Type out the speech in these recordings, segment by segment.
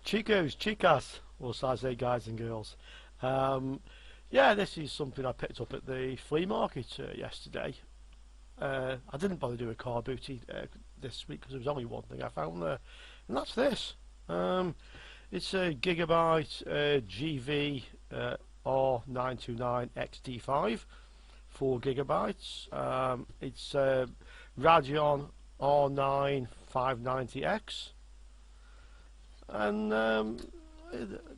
Chicos, chicas, or so I say, guys and girls. Yeah, this is something I picked up at the flea market yesterday. I didn't bother doing a car booty this week because there was only one thing I found there, and that's this. It's a Gigabyte GV R929 XT5, 4 gigabytes. It's Radeon R9 590X. And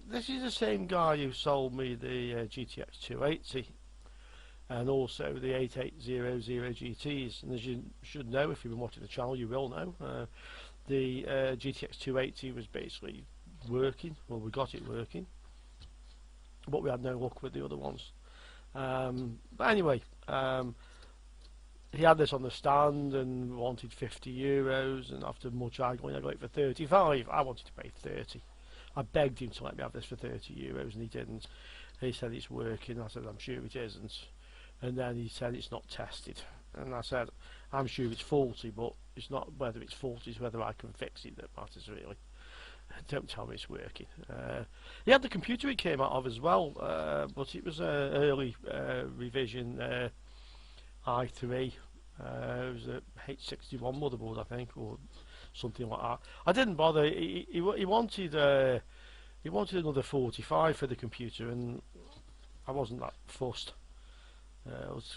this is the same guy who sold me the GTX 280 and also the 8800 GTs. And as you should know, if you've been watching the channel, you will know the GTX 280 was basically working. Well, we got it working, but we had no luck with the other ones. But anyway, he had this on the stand and wanted €50, and after much arguing I got it for 35. I wanted to pay 30. I begged him to let me have this for €30 and he didn't. He said it's working. I said I'm sure it isn't, and then he said it's not tested, and I said I'm sure it's faulty, but it's not whether it's faulty, it's whether I can fix it that matters really. Don't tell me it's working. He had the computer it came out of as well, but it was an early revision i3. It was a H61 motherboard, I think, or something like that. I didn't bother. He wanted another 45 for the computer, and I wasn't that fussed. It was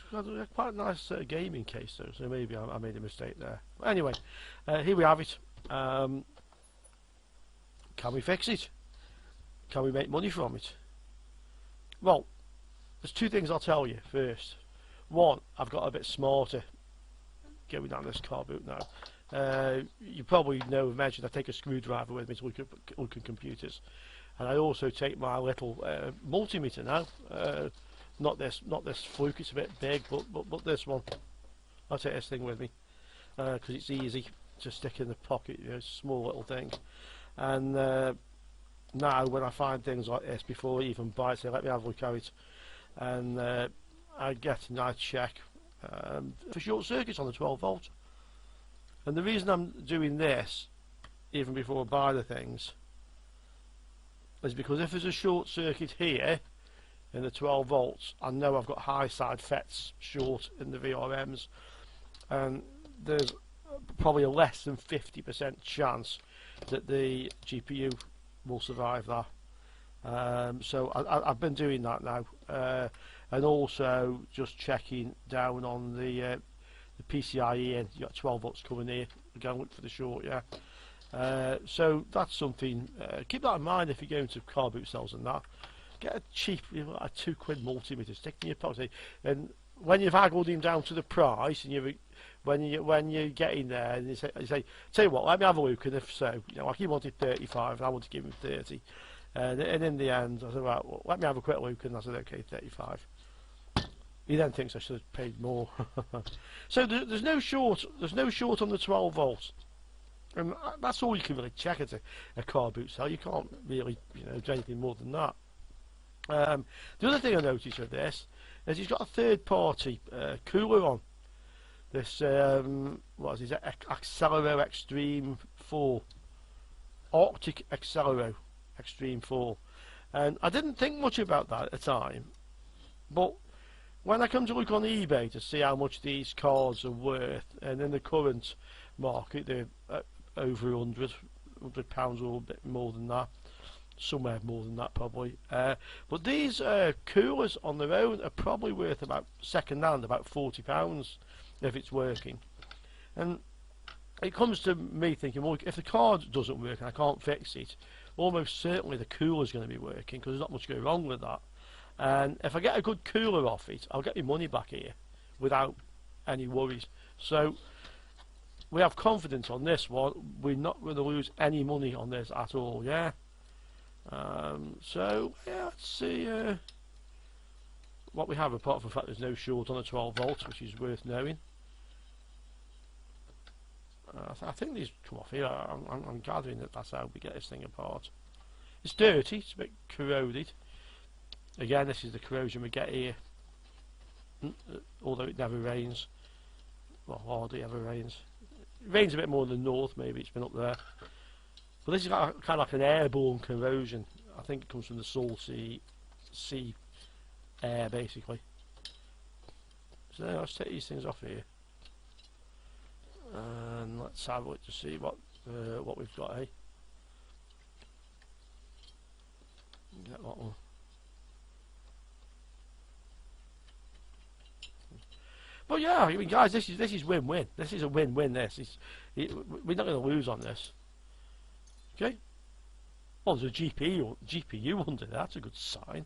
quite a nice gaming case though, so maybe I made a mistake there. But anyway, here we have it. Can we fix it? Can we make money from it? Well, there's two things I'll tell you first. One, I've got a bit smarter going down this car boot now. You probably know, imagine I take a screwdriver with me to look at computers, and I also take my little multimeter now. Not this fluke, it's a bit big, but this one. I'll take this thing with me because it's easy to stick in the pocket. You know, small little thing. And now when I find things like this, before I even buy it, say let me have a look at it, and I get and I check for short circuits on the 12 volt. And the reason I'm doing this even before I buy the things is because if there's a short circuit here in the 12 volts, I know I've got high side FETs short in the VRMs, and there's probably a less than 50% chance that the GPU will survive that. So I've been doing that now, and also just checking down on the PCIe, and you got 12 volts coming here. Again, look for the short, yeah. So that's something. Keep that in mind if you're going to car boot sales and that. Get a cheap, you know, a £2 multimeter, stick in your pocket, and when you've haggled him down to the price, and when you get in there, and you say, tell you what, let me have a look, and if so, you know, like he wanted 35, and I wanted to give him 30, and in the end, I said, right, well, let me have a quick look, and I said, okay, 35. He then thinks I should have paid more. So there's no short on the 12 volts, and that's all you can really check at a car boot sale. You can't really, you know, do anything more than that. The other thing I noticed with this is he's got a third-party cooler on. This what is it? Accelero Extreme 4, Arctic Accelero Extreme 4, and I didn't think much about that at the time, but when I come to look on eBay to see how much these cars are worth, and in the current market they're over £100 or a bit more than that, somewhere more than that probably. But these coolers on their own are probably worth about second hand about £40 if it's working. And it comes to me thinking, well, if the card doesn't work and I can't fix it, almost certainly the cooler's going to be working, because there's not much going wrong with that. And if I get a good cooler off it, I'll get my money back here without any worries. So we have confidence on this one. We're not going to lose any money on this at all, yeah. So yeah, let's see what we have, apart from the fact there's no short on the 12 volts, which is worth knowing. I think these come off here. I'm gathering that that's how we get this thing apart. It's dirty, it's a bit corroded. Again, this is the corrosion we get here, although it never rains. Well, hardly ever rains. It rains a bit more in the north, maybe it's been up there. But this is kind of like an airborne corrosion. I think it comes from the salty sea air, basically. So let's take these things off here, and let's have a look to see what we've got. Get that one. But yeah, I mean, guys, this is win-win. This is a win-win. We're not going to lose on this. Okay. Well, there's a GPU under there. That's a good sign.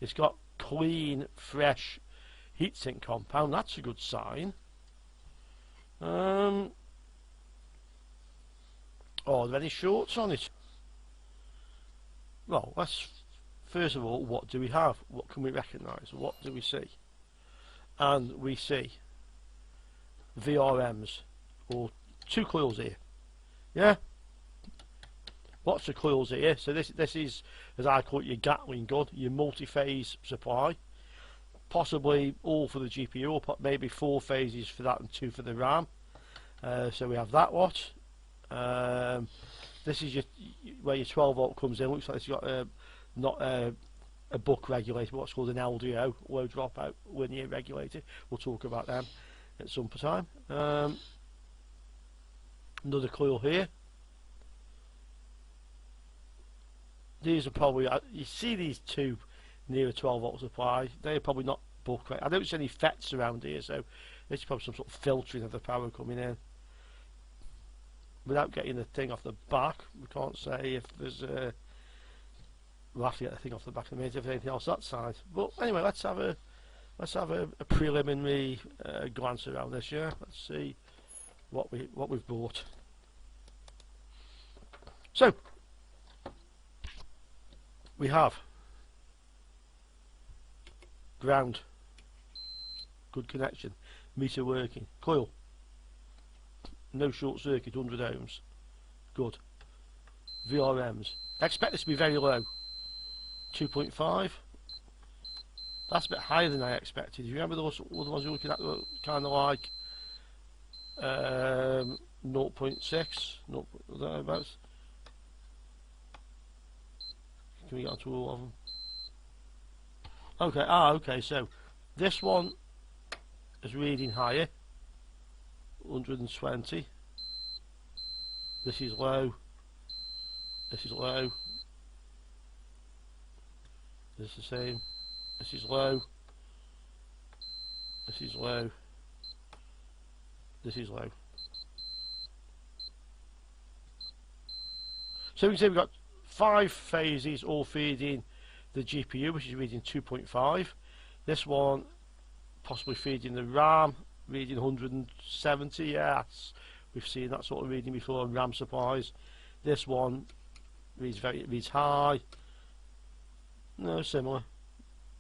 It's got clean, fresh heatsink compound. That's a good sign. Are there any shorts on it? Well, let's first of all, what do we have? What can we recognise? What do we see? And we see VRMs, or two coils here. Yeah. Lots of coils here. So this is, as I call it, your Gatling gun, your multi-phase supply. Possibly all for the GPU, or maybe 4 phases for that and 2 for the RAM. So we have that lot. This is where your 12 volt comes in. Looks like it's got not a buck regulator, but what's called an LDO, low dropout linear regulator. We'll talk about them at some time. Another coil here. These are probably, you see these two near a 12 volt supply, they're probably not buck reg. I don't see any FETs around here, so this is probably some sort of filtering of the power coming in. Without getting the thing off the back, we can't say if there's we'll have to get the thing off the back of the meter if there's anything else that side. But anyway, let's have a preliminary glance around this. Yeah, let's see what we've bought. So we have ground, good connection, meter working, coil, no short circuit, 100 ohms, good. VRMs, expect this to be very low, 2.5. That's a bit higher than I expected. You remember those other ones you're looking at, kind of like 0.6, 0, thereabouts. Can we get onto all of them? Okay, okay, so this one is reading higher, 120. This is low. This is low. This is the same. This is low. This is low. This is low. So we can see we've got 5 phases all feeding the GPU, which is reading 2.5. This one possibly feeding the RAM, reading 170. Yes, we've seen that sort of reading before on RAM supplies. This one reads high. No, similar.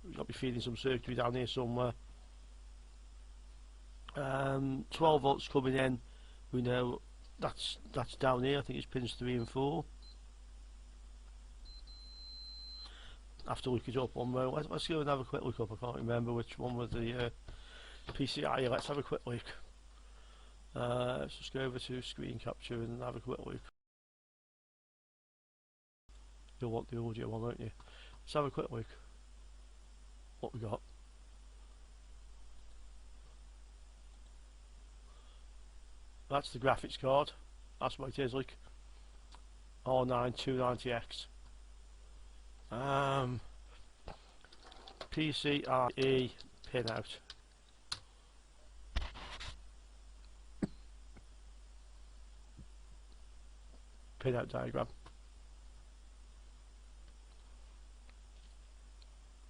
We've got to be feeding some circuitry down here somewhere. 12 volts coming in. We know that's down here. I think it's pins 3 and 4. I have to look it up one more. Let's go and have a quick look up. I can't remember which one was the PCIe. Let's have a quick look. Let's just go over to screen capture and have a quick look. You'll want the audio one, won't you? Let's have a quick look. What we got. That's the graphics card. That's what it is, like. R9 290X. PCIe pin out. Pin out diagram.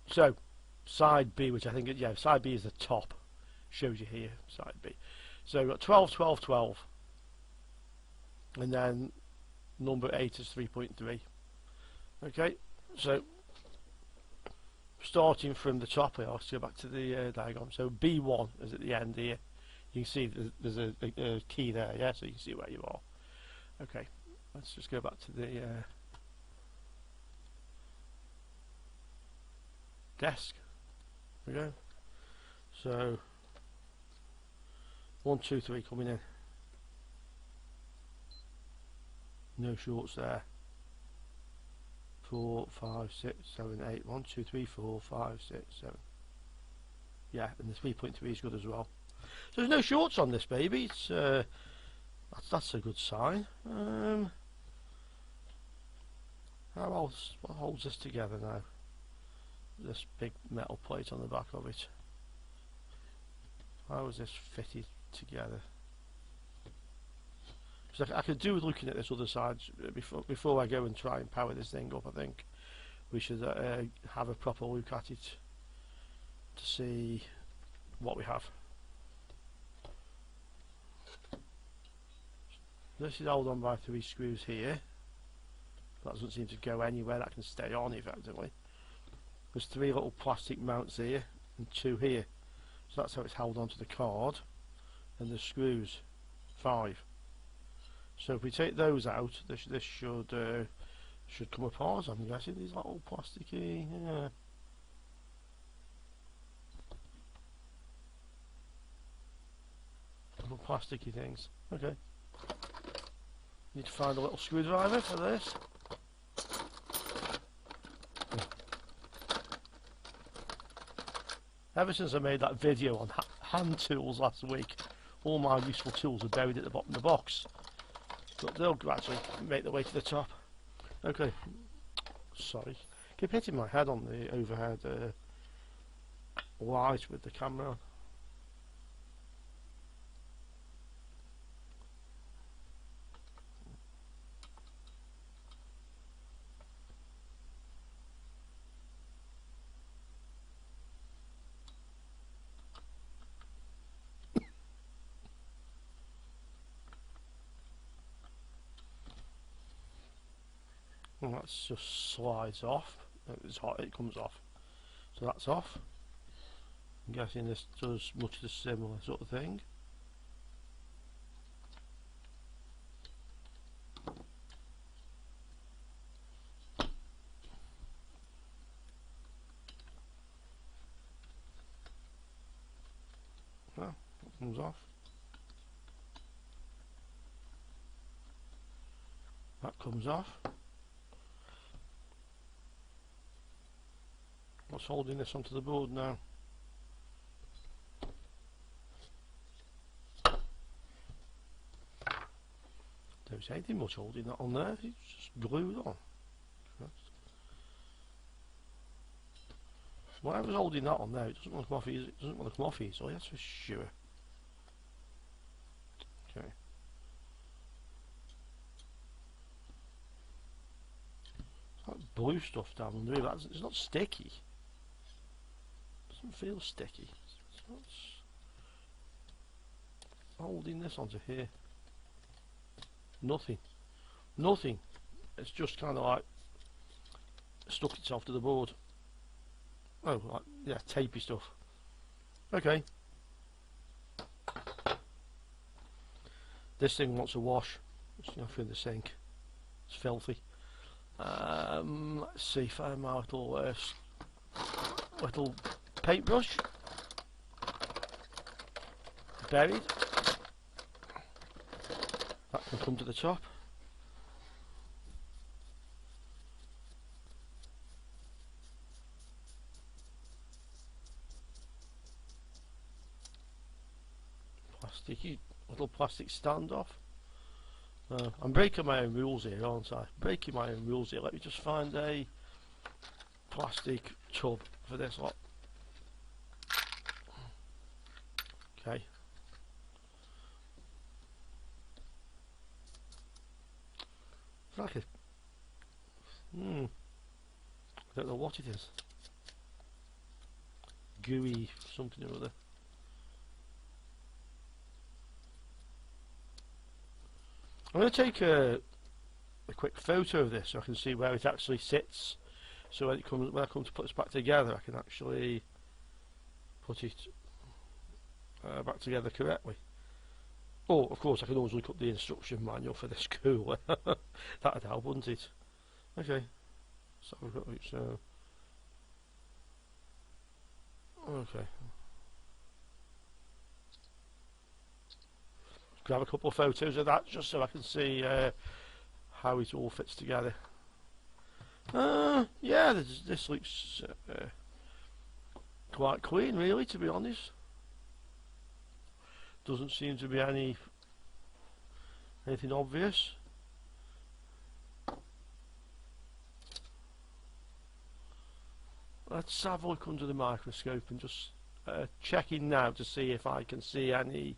So side B, which I think, yeah, side B is the top, shows you here, side B. So we've got 12, 12, 12, and then number 8 is 3.3. Okay, so starting from the top here, let's go back to the diagram. So B1 is at the end here. You can see there's a key there, yeah, so you can see where you are. Okay, let's just go back to the desk. There we go. So 1, 2, 3 coming in. No shorts there. 4, 5, 6, 7, 8. 1, 2, 3, 4, 5, 6, 7. Yeah, and the 3.3 is good as well. So there's no shorts on this baby. It's that's a good sign. How else? What holds this together now? This big metal plate on the back of it. How is this fitted together? So I could do with looking at this other side before I go and try and power this thing up. I think we should have a proper look at it to see what we have. This is held on by 3 screws here. That doesn't seem to go anywhere. That can stay on effectively. There's 3 little plastic mounts here and 2 here. So that's how it's held onto the card. And the screws, 5. So if we take those out, this should come apart. I'm guessing these little plasticky, yeah. Little plasticky things. Okay. Need to find a little screwdriver for this. Ever since I made that video on hand tools last week, all my useful tools are buried at the bottom of the box. But they'll gradually make their way to the top. Okay. Sorry. Keep hitting my head on the overhead light with the camera on. And that just slides off. It's hot, it comes off. So that's off. I'm guessing this does much the similar sort of thing. Well, that comes off. That comes off. What's holding this onto the board now? Don't see anything much holding that on there, it's just glued on. Whatever's holding that on there, it doesn't want to come off easy, it doesn't want to come off easily, that's for sure. Okay. That blue stuff down under here, it's not sticky. Doesn't feel sticky. It's not holding this onto here. Nothing. Nothing. It's just kind of like stuck itself to the board. Oh, like, yeah, tapey stuff. Okay. This thing wants a wash. It's through the sink. It's filthy. Let's see if I have my little paintbrush buried. That can come to the top. Plasticky little plastic standoff. I'm breaking my own rules here, aren't I? Breaking my own rules here. Let me just find a plastic tub for this lot. Okay. It's like a I don't know what it is. Gooey something or other. I'm going to take a quick photo of this so I can see where it actually sits. So when I come to put this back together, I can actually put it back together correctly. Oh, of course, I can always look up the instruction manual for this cooler. That'd help, wouldn't it? Okay. So we've got so. Okay. Grab a couple of photos of that just so I can see how it all fits together. Yeah, this looks quite clean, really, to be honest. Doesn't seem to be anything obvious. Let's have a look under the microscope and just checking now to see if I can see any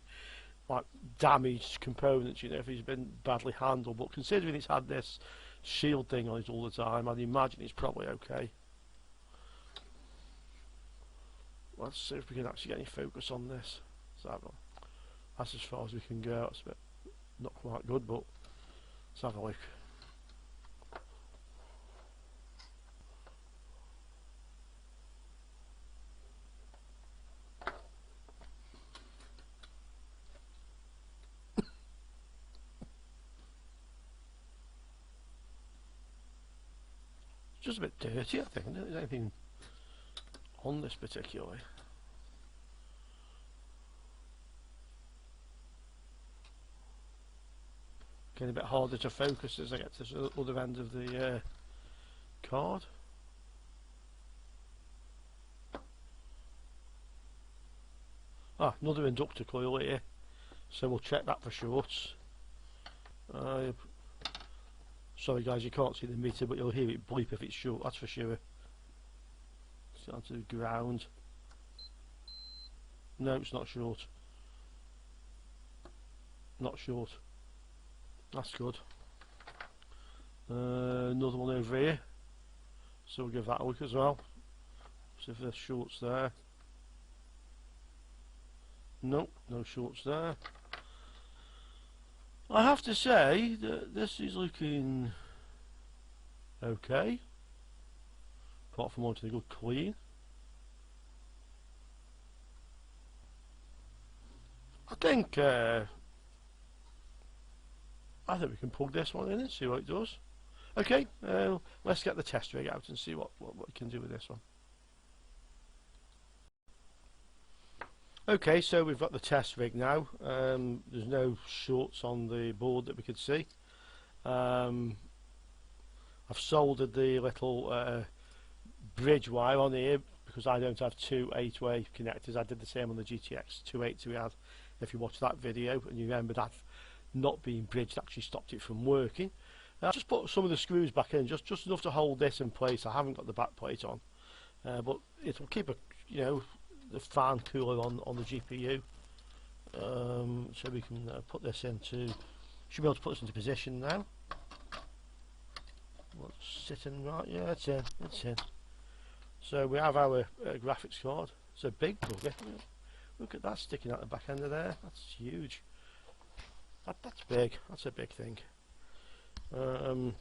like damaged components, you know, if it's been badly handled. But considering it's had this shield thing on it all the time, I'd imagine it's probably okay. Let's see if we can actually get any focus on this. That's as far as we can go. It's a bit not quite good, but let's have a look. Just a bit dirty, I think. I don't think there's anything on this particularly. Getting a bit harder to focus as I get to the other end of the card. Another inductor coil here, so we'll check that for shorts. Sorry guys, you can't see the meter, but you'll hear it bleep if it's short, that's for sure. It's down to the ground. No, it's not short. Not short. That's good. Another one over here, so we'll give that a look as well. See if there's shorts there. Nope, no shorts there. I have to say that this is looking okay, apart from wanting a good clean. I think we can plug this one in and see what it does. Okay, let's get the test rig out and see what we can do with this one. Okay, so we've got the test rig now. There's no shorts on the board that we could see. I've soldered the little bridge wire on here because I don't have two 8-way connectors. I did the same on the GTX 280 we had. If you watch that video and you remember that not being bridged actually stopped it from working. I just put some of the screws back in, just enough to hold this in place. I haven't got the back plate on, but it will keep the fan cooler on the GPU. So we can put this into. Should be able to put this into position now. What's sitting right? Yeah, it's in. It's in. So we have our graphics card. It's a big plug. Look at that sticking out the back end of there. That's huge. That's big. That's a big thing. You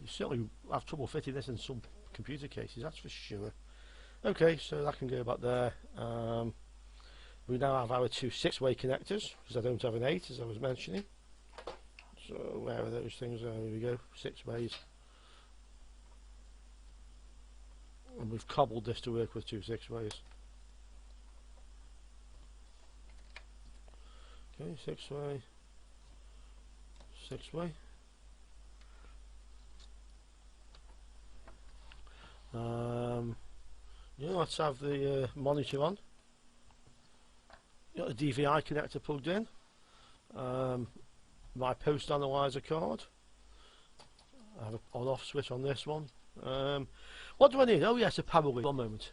certainly have trouble fitting this in some computer cases, that's for sure. Okay, so that can go back there. We now have our two 6-way connectors because I don't have an 8, as I was mentioning. So where are those things? There we go, 6 ways. And we've cobbled this to work with two 6-ways. Okay, 6-way, 6-way. Yeah, let's have the monitor on. Got the DVI connector plugged in. My post analyzer card. I have an on-off switch on this one. What do I need? Oh yes, a power lead. One moment.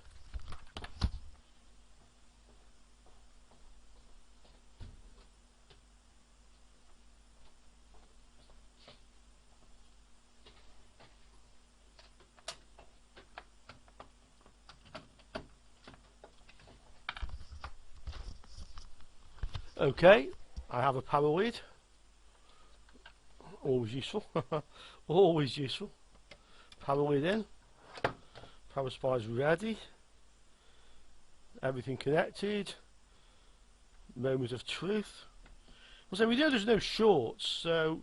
Okay, I have a power lead. Always useful. Always useful. Power lead in. Power supply is ready. Everything connected. Moment of truth. Well, so we know there's no shorts, so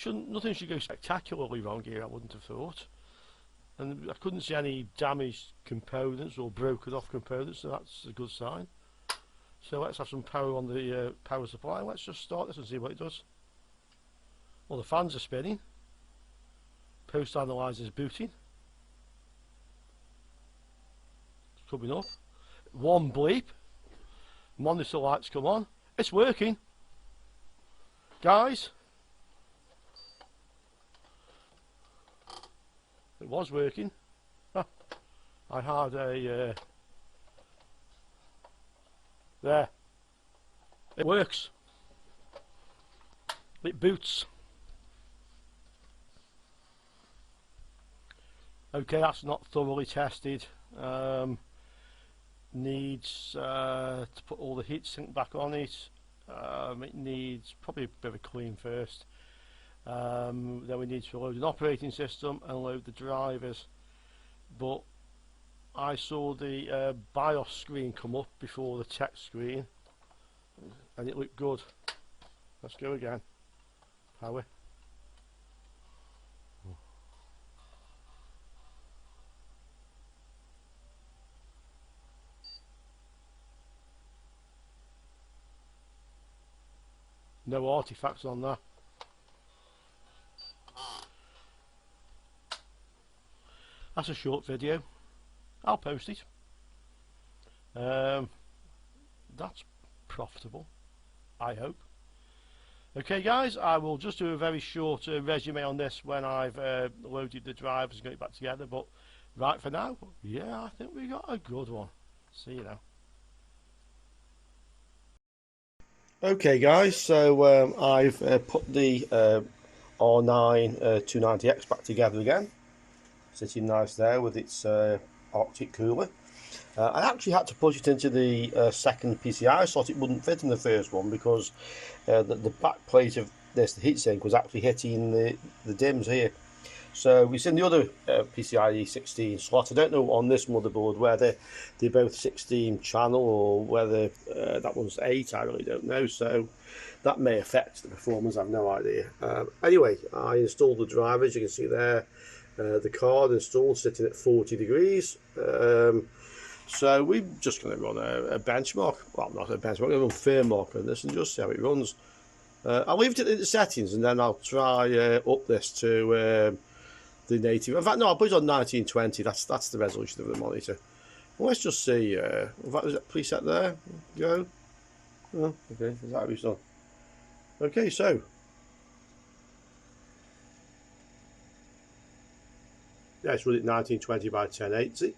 nothing should go spectacularly wrong here, I wouldn't have thought. And I couldn't see any damaged components or broken off components, so that's a good sign. So let's have some power on the power supply. Let's just start this and see what it does. Well, the fans are spinning. Post analyzer's booting. It's coming up. One bleep. Monitor lights come on. It's working. Guys. It was working. I had a... there. It works. It boots. Okay, that's not thoroughly tested. Needs to put all the heatsink back on it. It needs probably a bit of a clean first. Then we need to load an operating system and load the drivers. But I saw the BIOS screen come up before the text screen, and it looked good. Let's go again. Power. No artifacts on that. That's a short video. I'll post it. That's profitable, I hope. Okay guys, I will just do a very short resume on this when I've loaded the drivers and got it back together, but right for now, yeah, I think we got a good one. See you now. Okay guys, so I've put the R9 290X back together again, sitting nice there with its Arctic cooler. I actually had to push it into the second PCI slot. It wouldn't fit in the first one because the back plate of this, the heatsink, was actually hitting the DIMMs here. So it's in the other PCIe 16 slot. I don't know on this motherboard whether they're both 16 channel or whether that one's 8. I really don't know. So that may affect the performance. I have no idea. Anyway, I installed the drivers. You can see there the card installed, sitting at 40 degrees. So we're just going to run a benchmark. Well, not a benchmark. We're going to run firmmark on this and just see how it runs. I'll leave it in the settings and then I'll try up this to the native. In fact, no, I'll put it on 1920. That's the resolution of the monitor. Well, let's just see. In fact, there's a preset there. Go. Oh, okay, is that how it's done? Okay, so yeah, it's running 1920 by 1080.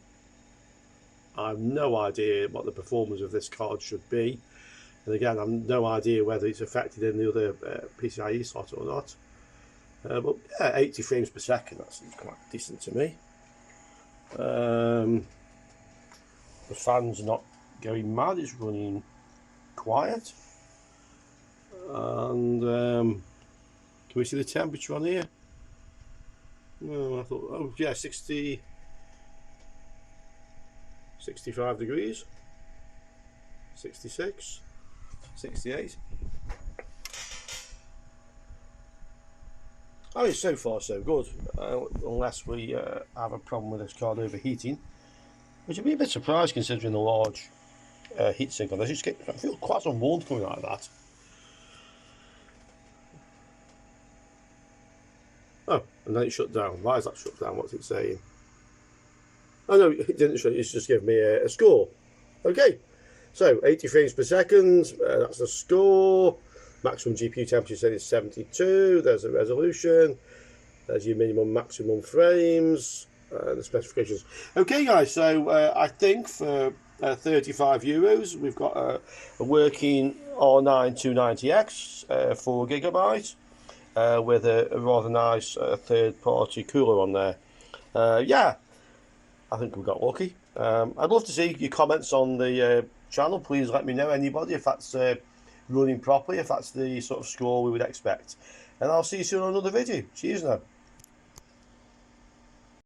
I have no idea what the performance of this card should be, and again, I have no idea whether it's affected in the other PCIe slot or not. But yeah, 80 frames per second, that seems quite decent to me. The fan's not going mad, it's running quiet. And can we see the temperature on here? Oh, I thought, oh yeah, 65 degrees, 66, 68. I mean, so far so good, unless we have a problem with this card overheating, which would be a bit surprised considering the large heatsink on this. I feel quite some warmth coming out of that. Oh, and then it shut down. Why is that shut down? What's it saying? Oh no, it didn't shut. It's just giving me a score. Okay, so 80 frames per second. That's the score. Maximum GPU temperature said is 72. There's a resolution. There's your minimum, maximum frames. The specifications. Okay, guys. So I think for €35, we've got a working R9 290X, 4 GB, with a rather nice third-party cooler on there. Yeah, I think we got lucky. I'd love to see your comments on the channel. Please let me know, anybody, if that's running properly, if that's the sort of score we would expect. And I'll see you soon on another video. Cheers now.